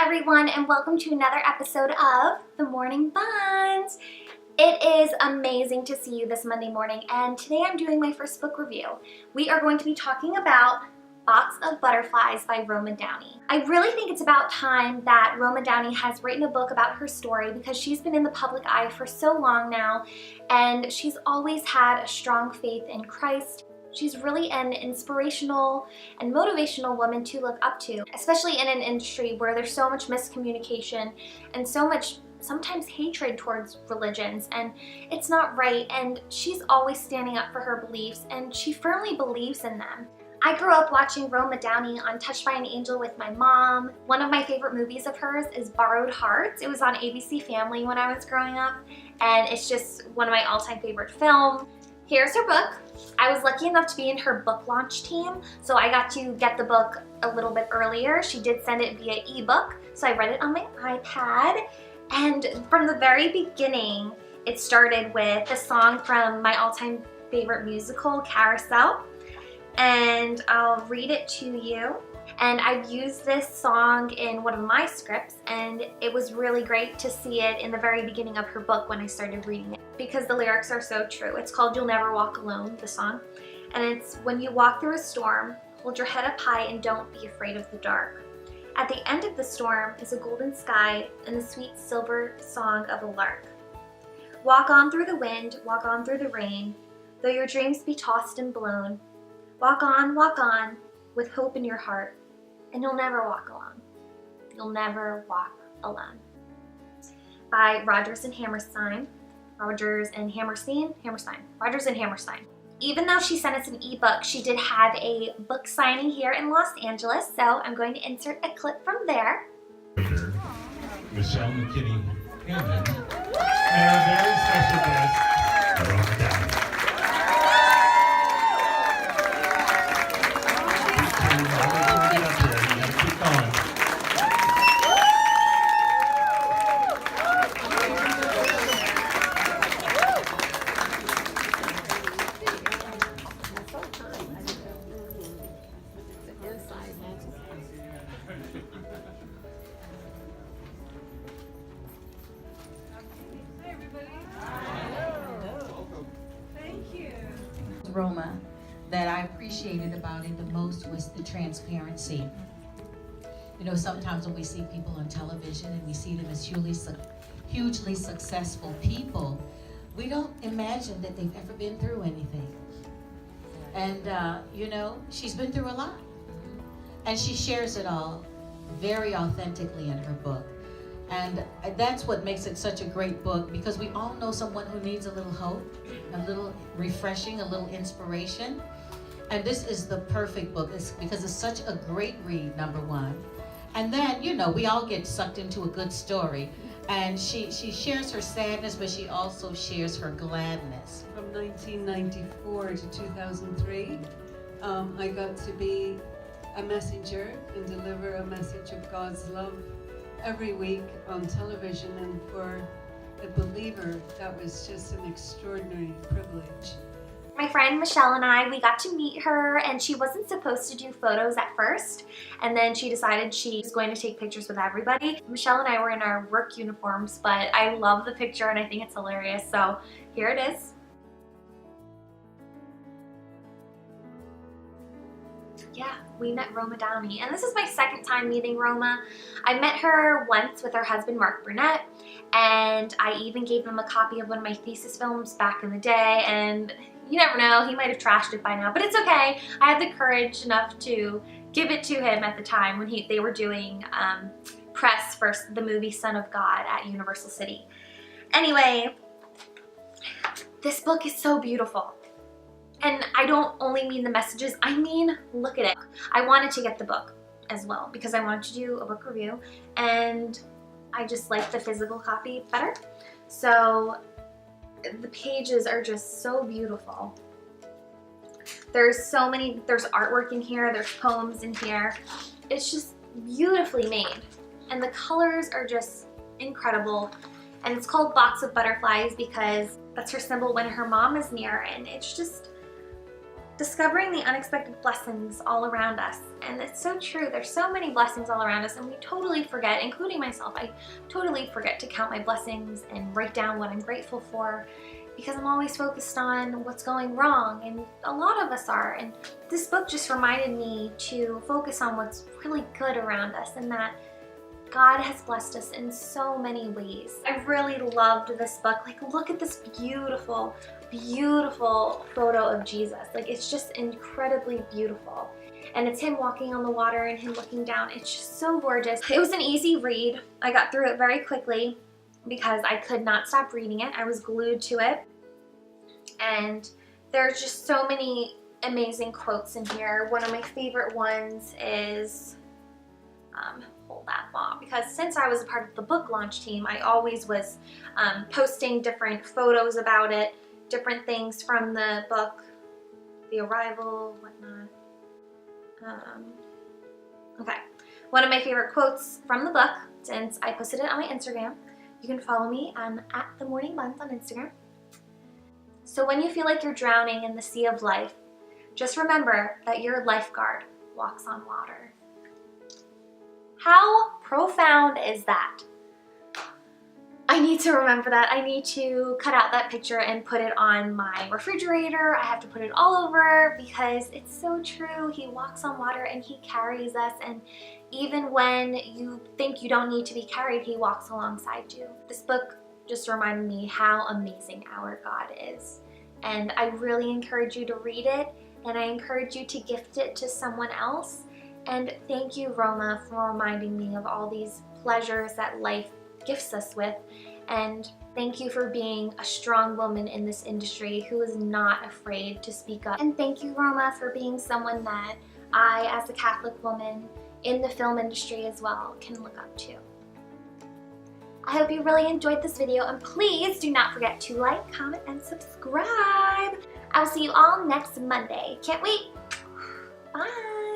everyone, and welcome to another episode of The Morning Buns. It is amazing to see you this Monday morning, and today I'm doing my first book review. We are going to be talking about Box of Butterflies by Roma Downey. I really think it's about time that Roma Downey has written a book about her story because she's been in the public eye for so long now, and she's always had a strong faith in Christ. She's really an inspirational and motivational woman to look up to, especially in an industry where there's so much miscommunication and so much sometimes hatred towards religions, and it's not right, and she's always standing up for her beliefs, and she firmly believes in them. I grew up watching Roma Downey on Touched by an Angel with my mom. One of my favorite movies of hers is Borrowed Hearts. It was on ABC Family when I was growing up, and it's just one of my all-time favorite films. Here's her book. I was lucky enough to be in her book launch team, so I got to get the book a little bit earlier. She did send it via ebook, so I read it on my iPad. And from the very beginning, it started with a song from my all-time favorite musical, Carousel. And I'll read it to you. And I've used this song in one of my scripts, and it was really great to see it in the very beginning of her book when I started reading it, because the lyrics are so true. It's called You'll Never Walk Alone, the song. And it's, when you walk through a storm, hold your head up high and don't be afraid of the dark. At the end of the storm is a golden sky and the sweet silver song of a lark. Walk on through the wind, walk on through the rain, though your dreams be tossed and blown. Walk on, with hope in your heart, and you'll never walk alone. You'll never walk alone. By Rodgers and Hammerstein. Rodgers and Hammerstein? Rodgers and Hammerstein. Even though she sent us an ebook, she did have a book signing here in Los Angeles, so I'm going to insert a clip from there. Michelle McKinney-Hammond, and our very special guest, Roma Downey. Roma, that I appreciated about it the most was the transparency. You know, sometimes when we see people on television and we see them as hugely successful people, we don't imagine that they've ever been through anything. And, you know, she's been through a lot. And she shares it all very authentically in her book. And that's what makes it such a great book, because we all know someone who needs a little hope, a little refreshing, a little inspiration. And this is the perfect book because it's such a great read, number one. And then, you know, we all get sucked into a good story. And she shares her sadness, but she also shares her gladness. From 1994 to 2003, I got to be a messenger and deliver a message of God's love every week on television, and for a believer, that was just an extraordinary privilege. My friend Michelle and I, we got to meet her, and she wasn't supposed to do photos at first, and then she decided she was going to take pictures with everybody. Michelle and I were in our work uniforms, but I love the picture and I think it's hilarious, so here it is. Yeah, we met Roma Downey, and this is my second time meeting Roma. I met her once with her husband Mark Burnett, and I even gave him a copy of one of my thesis films back in the day, and you never know, he might have trashed it by now, but it's okay. I had the courage enough to give it to him at the time when they were doing press for the movie Son of God at Universal City. Anyway, this book is so beautiful. And I don't only mean the messages, I mean, look at it. I wanted to get the book as well because I wanted to do a book review, and I just like the physical copy better. So the pages are just so beautiful. There's artwork in here, there's poems in here. It's just beautifully made. And the colors are just incredible. And it's called Box of Butterflies because that's her symbol when her mom is near, and it's just, discovering the unexpected blessings all around us. And it's so true. There's so many blessings all around us, and we totally forget, including myself. I totally forget to count my blessings and write down what I'm grateful for, because I'm always focused on what's going wrong, and a lot of us are. And this book just reminded me to focus on what's really good around us, and that God has blessed us in so many ways. I really loved this book. Like, look at this beautiful, beautiful photo of Jesus. Like, it's just incredibly beautiful. And it's him walking on the water and him looking down. It's just so gorgeous. It was an easy read. I got through it very quickly because I could not stop reading it. I was glued to it. And there's just so many amazing quotes in here. One of my favorite ones is, hold that thought, because since I was a part of the book launch team, I always was posting different photos about it, different things from the book, the arrival, whatnot. Okay, one of my favorite quotes from the book, since I posted it on my Instagram, you can follow me at @themorningbuns on Instagram. So when you feel like you're drowning in the sea of life, just remember that your lifeguard walks on water. How profound is that? I need to remember that. I need to cut out that picture and put it on my refrigerator. I have to put it all over because it's so true. He walks on water and he carries us, and even when you think you don't need to be carried, he walks alongside you. This book just reminded me how amazing our God is. And I really encourage you to read it, and I encourage you to gift it to someone else. And thank you, Roma, for reminding me of all these pleasures that life gifts us with. And thank you for being a strong woman in this industry who is not afraid to speak up. And thank you, Roma, for being someone that I, as a Catholic woman in the film industry as well, can look up to. I hope you really enjoyed this video, and please do not forget to like, comment, and subscribe. I'll see you all next Monday. Can't wait. Bye.